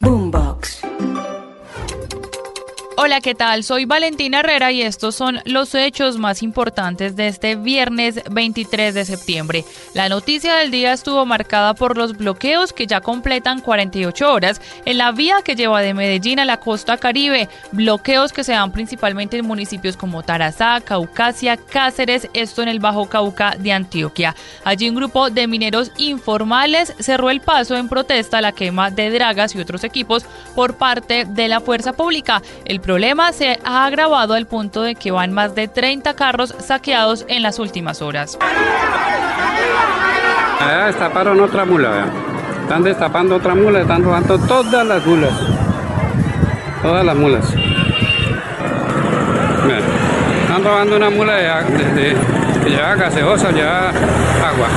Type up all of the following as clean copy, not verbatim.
Boombox. Hola, ¿qué tal? Soy Valentina Herrera y estos son los hechos más importantes de este viernes 23 de septiembre. La noticia del día estuvo marcada por los bloqueos que ya completan 48 horas en la vía que lleva de Medellín a la costa Caribe. Bloqueos que se dan principalmente en municipios como Tarazá, Caucasia, Cáceres, esto en el Bajo Cauca de Antioquia. Allí un grupo de mineros informales cerró el paso en protesta a la quema de dragas y otros equipos por parte de la fuerza pública. El problema se ha agravado al punto de que van más de 30 carros saqueados en las últimas horas. Allá destaparon otra mula, ¿verdad? Están destapando otra mula, están robando todas las mulas. Todas las mulas. Mira, están robando una mula que lleva gaseosa, lleva agua.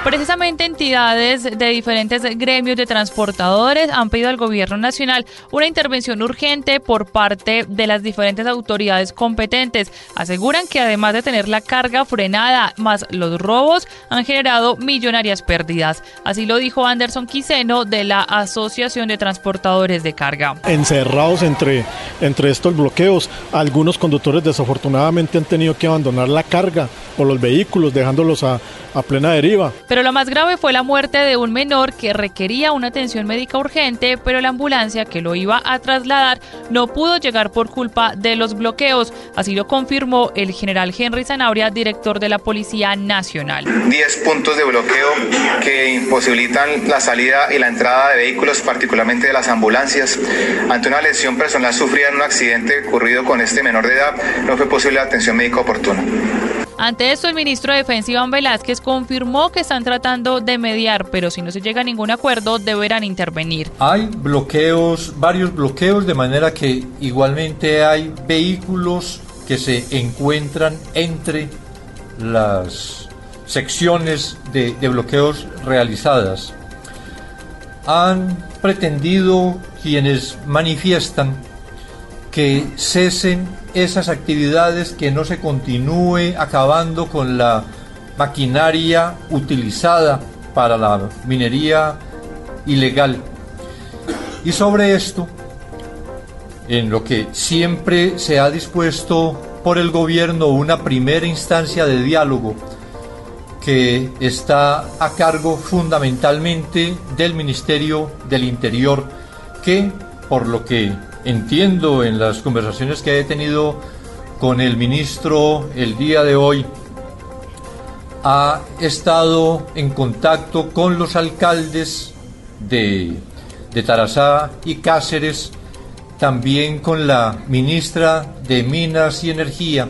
Precisamente entidades de diferentes gremios de transportadores han pedido al gobierno nacional una intervención urgente por parte de las diferentes autoridades competentes. Aseguran que además de tener la carga frenada más los robos, han generado millonarias pérdidas. Así lo dijo Anderson Quiseno de la Asociación de Transportadores de Carga. Encerrados entre estos bloqueos, algunos conductores desafortunadamente han tenido que abandonar la carga o los vehículos dejándolos a plena deriva. Pero lo más grave fue la muerte de un menor que requería una atención médica urgente, pero la ambulancia que lo iba a trasladar no pudo llegar por culpa de los bloqueos. Así lo confirmó el general Henry Zanabria, director de la Policía Nacional. 10 puntos de bloqueo que imposibilitan la salida y la entrada de vehículos, particularmente de las ambulancias. Ante una lesión personal sufrida en un accidente ocurrido con este menor de edad, no fue posible la atención médica oportuna. Ante esto, el ministro de Defensa, Iván Velázquez, confirmó que están tratando de mediar, pero si no se llega a ningún acuerdo, deberán intervenir. Hay bloqueos, varios bloqueos, de manera que igualmente hay vehículos que se encuentran entre las secciones de bloqueos realizadas. Han pretendido quienes manifiestan que cesen esas actividades, que no se continúe acabando con la maquinaria utilizada para la minería ilegal. Y sobre esto, en lo que siempre se ha dispuesto por el gobierno una primera instancia de diálogo que está a cargo fundamentalmente del Ministerio del Interior, que, por lo que entiendo en las conversaciones que he tenido con el ministro el día de hoy, ha estado en contacto con los alcaldes de Tarazá y Cáceres, también con la ministra de Minas y Energía,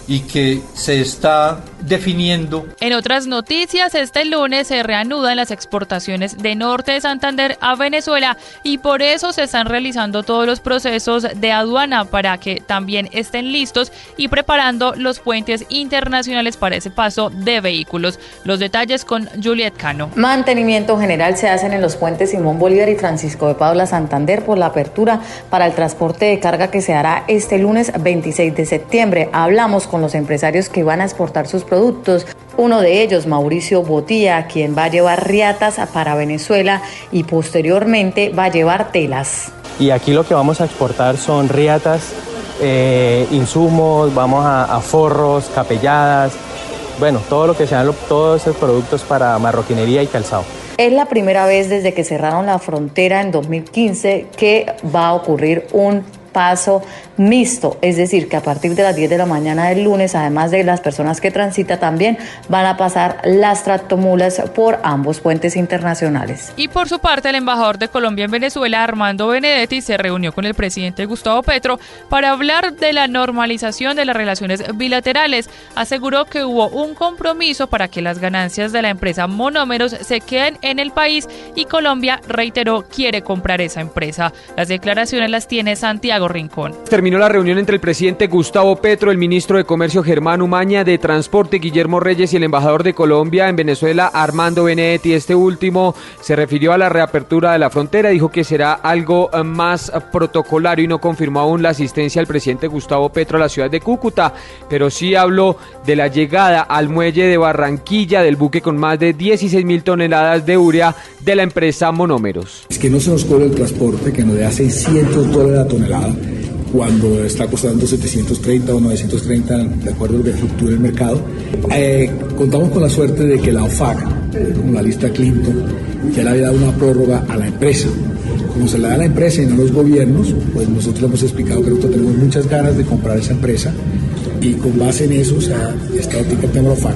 y que se está definiendo. En otras noticias, este lunes se reanudan las exportaciones de Norte de Santander a Venezuela y por eso se están realizando todos los procesos de aduana para que también estén listos y preparando los puentes internacionales para ese paso de vehículos. Los detalles con Juliet Cano. Mantenimiento general se hacen en los puentes Simón Bolívar y Francisco de Paula Santander por la apertura para el transporte de carga que se hará este lunes 26 de septiembre. Hablamos con los empresarios que van a exportar sus productos. Uno de ellos, Mauricio Botía, quien va a llevar riatas para Venezuela y posteriormente va a llevar telas. Y aquí lo que vamos a exportar son riatas, insumos, vamos a forros, capelladas, bueno, todo lo que sean todos esos productos para marroquinería y calzado. Es la primera vez desde que cerraron la frontera en 2015 que va a ocurrir un paso mixto, es decir, que a partir de las 10 de la mañana del lunes, además de las personas que transitan, también van a pasar las tractomulas por ambos puentes internacionales. Y por su parte, el embajador de Colombia en Venezuela, Armando Benedetti, se reunió con el presidente Gustavo Petro para hablar de la normalización de las relaciones bilaterales. Aseguró que hubo un compromiso para que las ganancias de la empresa Monómeros se queden en el país y Colombia, reiteró, quiere comprar esa empresa. Las declaraciones las tiene Santiago Santiago Rincón. Terminó la reunión entre el presidente Gustavo Petro, el ministro de Comercio Germán Umaña, de Transporte Guillermo Reyes y el embajador de Colombia en Venezuela Armando Benedetti. Este último se refirió a la reapertura de la frontera, dijo que será algo más protocolario y no confirmó aún la asistencia del presidente Gustavo Petro a la ciudad de Cúcuta, pero sí habló de la llegada al muelle de Barranquilla del buque con más de 16.000 toneladas de urea de la empresa Monómeros. Es que no se nos cobre el transporte, que nos da $600 la tonelada, cuando está costando 730 o 930 de acuerdo a lo que fluctúa el mercado. Contamos con la suerte de que la OFAC, como la lista Clinton, ya le había dado una prórroga a la empresa. Como se la da a la empresa y no a los gobiernos, pues nosotros le hemos explicado que nosotros tenemos muchas ganas de comprar esa empresa y con base en eso, o sea, está el tema de la OFAC.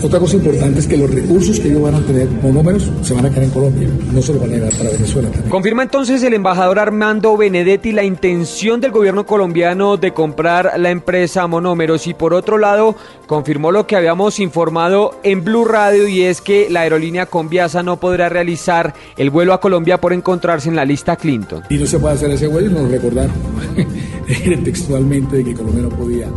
Otra cosa importante es que los recursos que ellos van a tener Monómeros se van a quedar en Colombia, no se los van a llevar para Venezuela también. Confirma entonces el embajador Armando Benedetti la intención del gobierno colombiano de comprar la empresa Monómeros, y por otro lado confirmó lo que habíamos informado en Blue Radio, y es que la aerolínea Conviasa no podrá realizar el vuelo a Colombia por encontrarse en la lista Clinton. Y no se puede hacer ese vuelo, y nos recordaron textualmente de que Colombia no podía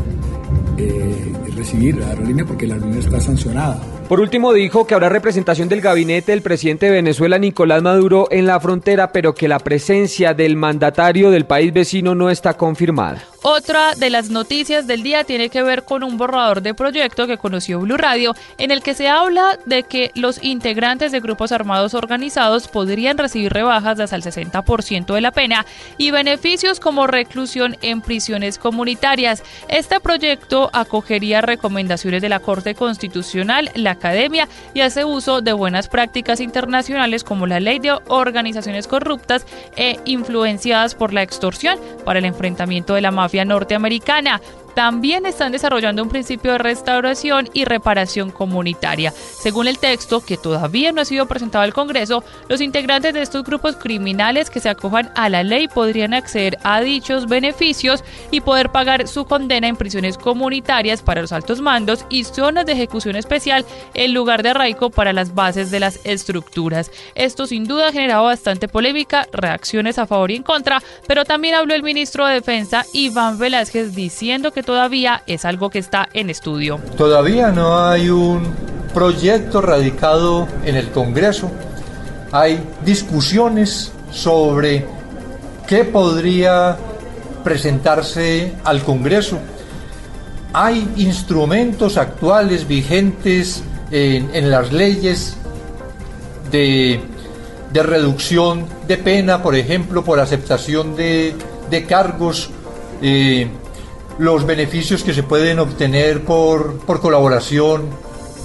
recibir la aerolínea porque la aerolínea está sancionada. Por último, dijo que habrá representación del gabinete del presidente de Venezuela, Nicolás Maduro, en la frontera, pero que la presencia del mandatario del país vecino no está confirmada. Otra de las noticias del día tiene que ver con un borrador de proyecto que conoció Blue Radio, en el que se habla de que los integrantes de grupos armados organizados podrían recibir rebajas de hasta el 60% de la pena y beneficios como reclusión en prisiones comunitarias. Este proyecto acogería recomendaciones de la Corte Constitucional, la Academia, y hace uso de buenas prácticas internacionales como la Ley de Organizaciones Corruptas e influenciadas por la extorsión para el enfrentamiento de la mafia norteamericana. También están desarrollando un principio de restauración y reparación comunitaria. Según el texto, que todavía no ha sido presentado al Congreso, los integrantes de estos grupos criminales que se acojan a la ley podrían acceder a dichos beneficios y poder pagar su condena en prisiones comunitarias para los altos mandos y zonas de ejecución especial en lugar de arraigo para las bases de las estructuras. Esto sin duda ha generado bastante polémica, reacciones a favor y en contra, pero también habló el ministro de Defensa, Iván Velázquez, diciendo que todavía es algo que está en estudio. Todavía no hay un proyecto radicado en el Congreso. Hay discusiones sobre qué podría presentarse al Congreso. Hay instrumentos actuales vigentes en las leyes de reducción de pena, por ejemplo, por aceptación de cargos, los beneficios que se pueden obtener por colaboración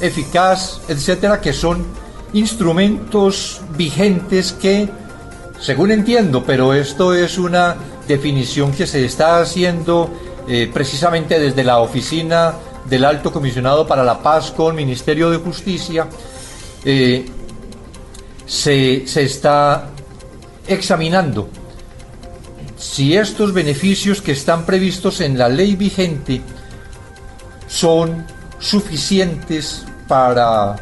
eficaz, etcétera, que son instrumentos vigentes que, según entiendo, pero esto es una definición que se está haciendo precisamente desde la Oficina del Alto Comisionado para la Paz con Ministerio de Justicia, se está examinando si estos beneficios que están previstos en la ley vigente son suficientes para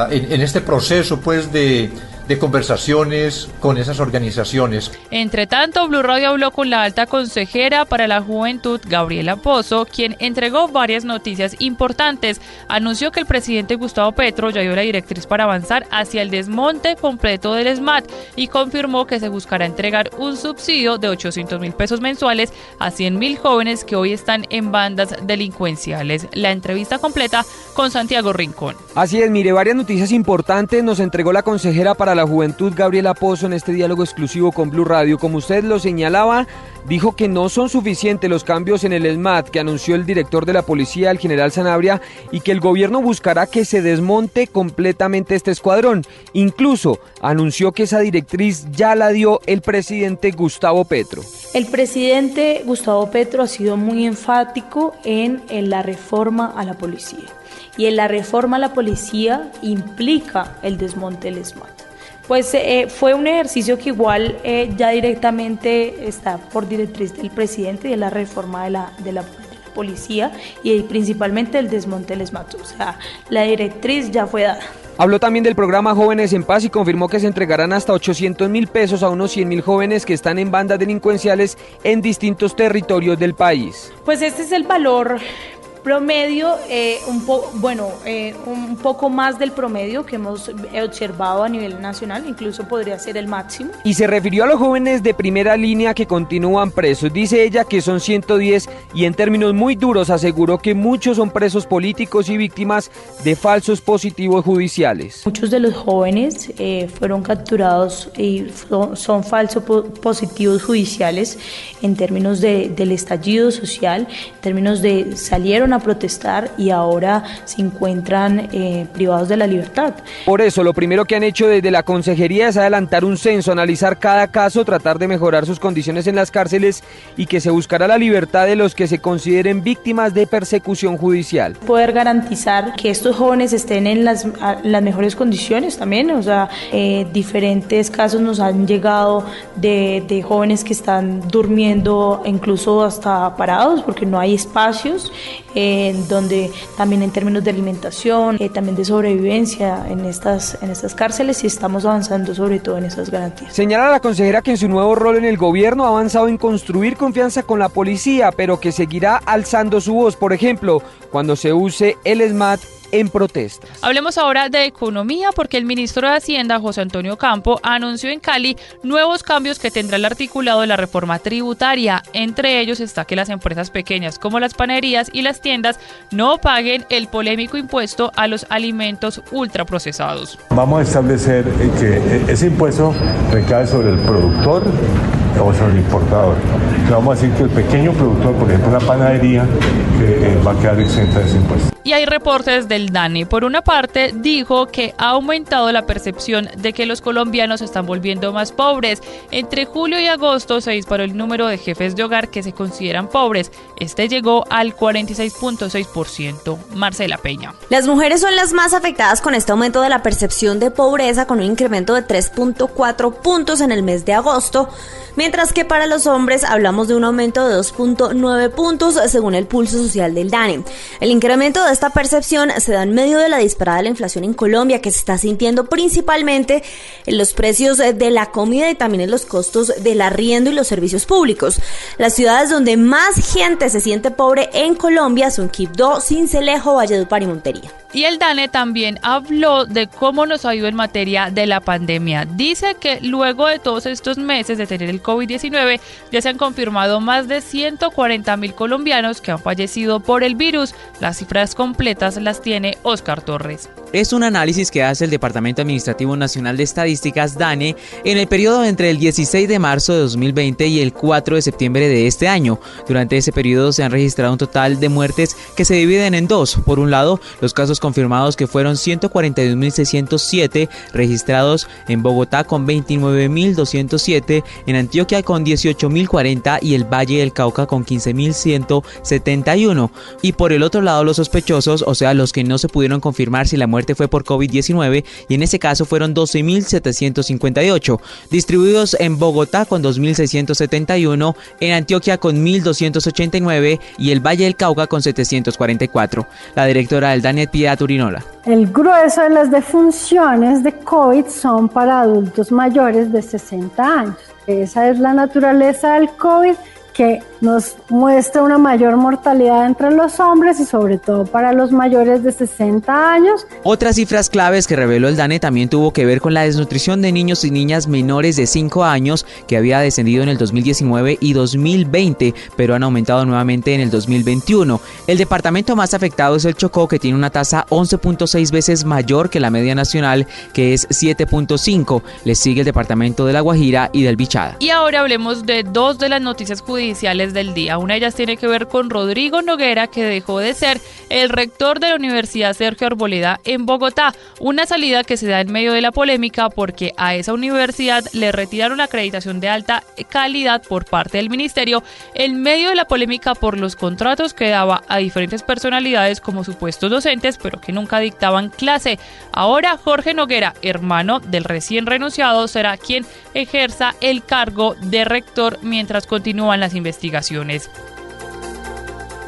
en este proceso pues de conversaciones con esas organizaciones. Entre tanto, Blue Radio habló con la alta consejera para la juventud, Gabriela Pozo, quien entregó varias noticias importantes. Anunció que el presidente Gustavo Petro ya dio la directriz para avanzar hacia el desmonte completo del SMAT y confirmó que se buscará entregar un subsidio de 800.000 pesos mensuales a 100.000 jóvenes que hoy están en bandas delincuenciales. La entrevista completa con Santiago Rincón. Así es, mire, varias noticias importantes nos entregó la consejera para la juventud, Gabriela Pozo, en este diálogo exclusivo con Blue Radio. Como usted lo señalaba, dijo que no son suficientes los cambios en el SMAT que anunció el director de la policía, el general Sanabria, y que el gobierno buscará que se desmonte completamente este escuadrón. Incluso anunció que esa directriz ya la dio el presidente Gustavo Petro. El presidente Gustavo Petro ha sido muy enfático en la reforma a la policía. Y en la reforma a la policía implica el desmonte del SMAT. Pues fue un ejercicio que igual ya directamente está por directriz del presidente y de la reforma de la policía. policía y principalmente el desmonte del ESMAD. O sea, la directriz ya fue dada. Habló también del programa Jóvenes en Paz y confirmó que se entregarán hasta 800.000 pesos a unos 100.000 jóvenes que están en bandas delincuenciales en distintos territorios del país. Pues este es el valor promedio, un poco más del promedio que hemos observado a nivel nacional, incluso podría ser el máximo. Y se refirió a los jóvenes de primera línea que continúan presos. Dice ella que son 110 y en términos muy duros aseguró que muchos son presos políticos y víctimas de falsos positivos judiciales. Muchos de los jóvenes fueron capturados y son falsos positivos judiciales en términos del estallido social, en términos de salieron a protestar y ahora se encuentran privados de la libertad. Por eso, lo primero que han hecho desde la consejería es adelantar un censo, analizar cada caso, tratar de mejorar sus condiciones en las cárceles y que se buscará la libertad de los que se consideren víctimas de persecución judicial. Poder garantizar que estos jóvenes estén en las mejores condiciones también, o sea, diferentes casos nos han llegado de jóvenes que están durmiendo incluso hasta parados porque no hay espacios, donde también en términos de alimentación, también de sobrevivencia en estas cárceles y estamos avanzando sobre todo en esas garantías. Señala la consejera que en su nuevo rol en el gobierno ha avanzado en construir confianza con la policía, pero que seguirá alzando su voz, por ejemplo, cuando se use el ESMAD en protestas. Hablemos ahora de economía porque el ministro de Hacienda, José Antonio Campo, anunció en Cali nuevos cambios que tendrá el articulado de la reforma tributaria. Entre ellos está que las empresas pequeñas como las panaderías y las tiendas no paguen el polémico impuesto a los alimentos ultraprocesados. Vamos a establecer que ese impuesto recae sobre el productor o sobre el importador. Vamos a decir que el pequeño productor, por ejemplo la panadería, va a quedar exenta de ese impuesto. Y hay reportes del DANE. Por una parte, dijo que ha aumentado la percepción de que los colombianos se están volviendo más pobres. Entre julio y agosto se disparó el número de jefes de hogar que se consideran pobres. Este llegó al 46.6%. Marcela Peña. Las mujeres son las más afectadas con este aumento de la percepción de pobreza, con un incremento de 3.4 puntos en el mes de agosto, mientras que para los hombres hablamos de un aumento de 2.9 puntos según el pulso social del DANE. El incremento de esta percepción se da en medio de la disparada de la inflación en Colombia, que se está sintiendo principalmente en los precios de la comida y también en los costos del arriendo y los servicios públicos. Las ciudades donde más gente se siente pobre en Colombia son Quibdó, Sincelejo, Valledupar y Montería. Y el DANE también habló de cómo nos ha ido en materia de la pandemia. Dice que luego de todos estos meses de tener el COVID-19, ya se han confirmado más de 140.000 colombianos que han fallecido por el virus. Las cifras completas las tiene Oscar Torres. Es un análisis que hace el Departamento Administrativo Nacional de Estadísticas, DANE, en el periodo entre el 16 de marzo de 2020 y el 4 de septiembre de este año. Durante ese periodo se han registrado un total de muertes que se dividen en dos. Por un lado, los casos confirmados, que fueron 142.607 registrados en Bogotá con 29.207, en Antioquia con 18.040 y el Valle del Cauca con 15.171. Y por el otro lado, los sospechosos, o sea, los que no se pudieron confirmar si la muerte fue por COVID-19, y en ese caso fueron 12.758, distribuidos en Bogotá con 2.671, en Antioquia con 1.289 y el Valle del Cauca con 744. La directora del DANE, Piedad Turinola. El grueso de las defunciones de COVID son para adultos mayores de 60 años. Esa es la naturaleza del COVID, que nos muestra una mayor mortalidad entre los hombres y sobre todo para los mayores de 60 años. Otras cifras claves que reveló el DANE también tuvo que ver con la desnutrición de niños y niñas menores de 5 años, que había descendido en el 2019 y 2020, pero han aumentado nuevamente en el 2021. El departamento más afectado es el Chocó, que tiene una tasa 11.6 veces mayor que la media nacional, que es 7.5. Le sigue el departamento de La Guajira y del Bichada. Y ahora hablemos de dos de las noticias judiciales del día. Una de ellas tiene que ver con Rodrigo Noguera, que dejó de ser el rector de la Universidad Sergio Arboleda en Bogotá. Una salida que se da en medio de la polémica porque a esa universidad le retiraron la acreditación de alta calidad por parte del ministerio en medio de la polémica por los contratos que daba a diferentes personalidades como supuestos docentes, pero que nunca dictaban clase. Ahora Jorge Noguera, hermano del recién renunciado, será quien ejerza el cargo de rector mientras continúan las investigaciones.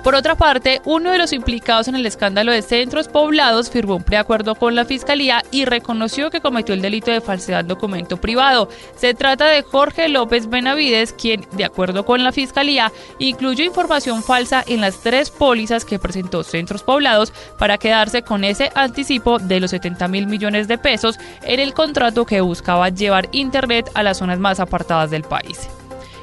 Por otra parte, uno de los implicados en el escándalo de Centros Poblados firmó un preacuerdo con la Fiscalía y reconoció que cometió el delito de falsedad en documento privado. Se trata de Jorge López Benavides, quien, de acuerdo con la Fiscalía, incluyó información falsa en las 3 pólizas que presentó Centros Poblados para quedarse con ese anticipo de los 70.000 millones de pesos en el contrato que buscaba llevar Internet a las zonas más apartadas del país.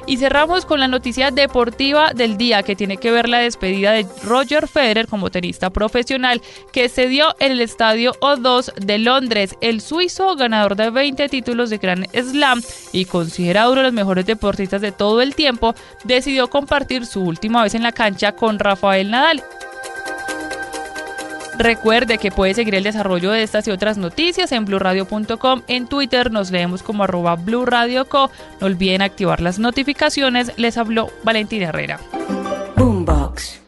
Y cerramos con la noticia deportiva del día, que tiene que ver la despedida de Roger Federer como tenista profesional, que se dio en el estadio O2 de Londres. El suizo, ganador de 20 títulos de Grand Slam y considerado uno de los mejores deportistas de todo el tiempo, decidió compartir su última vez en la cancha con Rafael Nadal. Recuerde que puede seguir el desarrollo de estas y otras noticias en blurradio.com. En Twitter nos leemos como @blurradioco. No olviden activar las notificaciones. Les habló Valentina Herrera. Boombox.